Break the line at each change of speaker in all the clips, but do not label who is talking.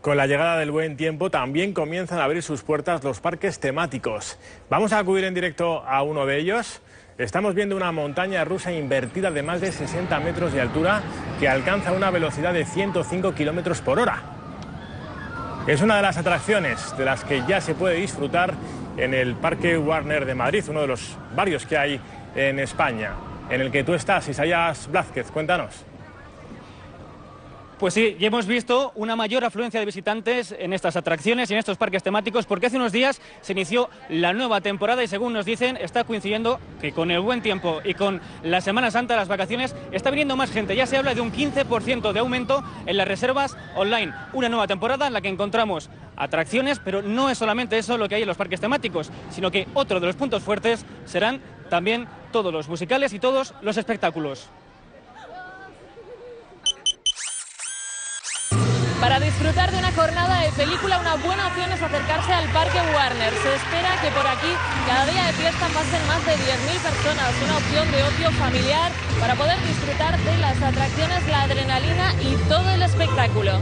Con la llegada del buen tiempo también comienzan a abrir sus puertas los parques temáticos. Vamos a acudir en directo a uno de ellos. Estamos viendo una montaña rusa invertida de más de 60 metros de altura que alcanza una velocidad de 105 kilómetros por hora. Es una de las atracciones de las que ya se puede disfrutar en el Parque Warner de Madrid, uno de los varios que hay en España, en el que tú estás, Isaías Blázquez. Cuéntanos.
Pues sí, ya hemos visto una mayor afluencia de visitantes en estas atracciones y en estos parques temáticos, porque hace unos días se inició la nueva temporada y, según nos dicen, está coincidiendo que con el buen tiempo y con la Semana Santa, las vacaciones, está viniendo más gente. Ya se habla de un 15% de aumento en las reservas online. Una nueva temporada en la que encontramos atracciones, pero no es solamente eso lo que hay en los parques temáticos, sino que otro de los puntos fuertes serán también todos los musicales y todos los espectáculos.
Para disfrutar de una jornada de película, una buena opción es acercarse al Parque Warner. Se espera que por aquí cada día de fiesta pasen más de 10.000 personas. Una opción de ocio familiar para poder disfrutar de las atracciones, la adrenalina y todo el espectáculo.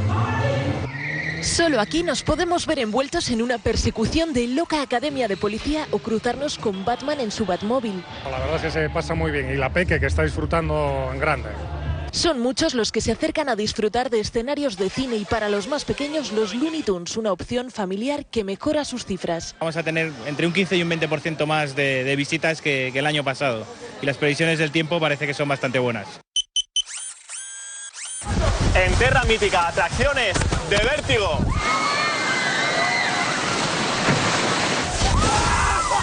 Solo aquí nos podemos ver envueltos en una persecución de loca academia de policía o cruzarnos con Batman en su Batmóvil.
La verdad es que se pasa muy bien y la peque que está disfrutando en grande.
Son muchos los que se acercan a disfrutar de escenarios de cine y para los más pequeños los Looney Tunes, una opción familiar que mejora sus cifras.
Vamos a tener entre un 15 y un 20% más de visitas que el año pasado y las previsiones del tiempo parece que son bastante buenas.
En Terra Mítica, atracciones de vértigo.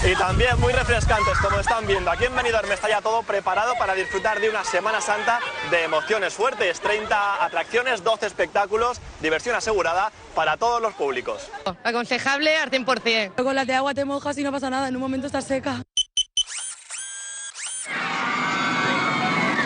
Y también muy refrescantes, como están viendo. Aquí en Benidorm está ya todo preparado para disfrutar de una Semana Santa de emociones fuertes. 30 atracciones, 12 espectáculos, diversión asegurada para todos los públicos.
Aconsejable al 100%.
Con las de agua te mojas y no pasa nada, en un momento estás seca.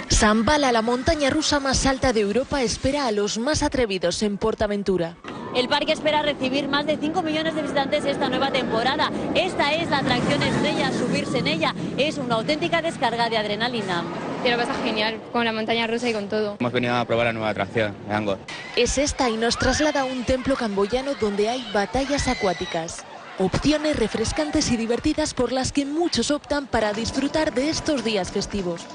Shambhala, la montaña rusa más alta de Europa, espera a los más atrevidos en PortAventura.
El parque espera recibir más de 5 millones de visitantes esta nueva temporada. Esta es la atracción estrella, subirse en ella es una auténtica descarga de adrenalina.
Te lo pasa genial, con la montaña rusa y con todo.
Hemos venido a probar la nueva atracción de Angkor.
Es esta y nos traslada a un templo camboyano donde hay batallas acuáticas. Opciones refrescantes y divertidas por las que muchos optan para disfrutar de estos días festivos.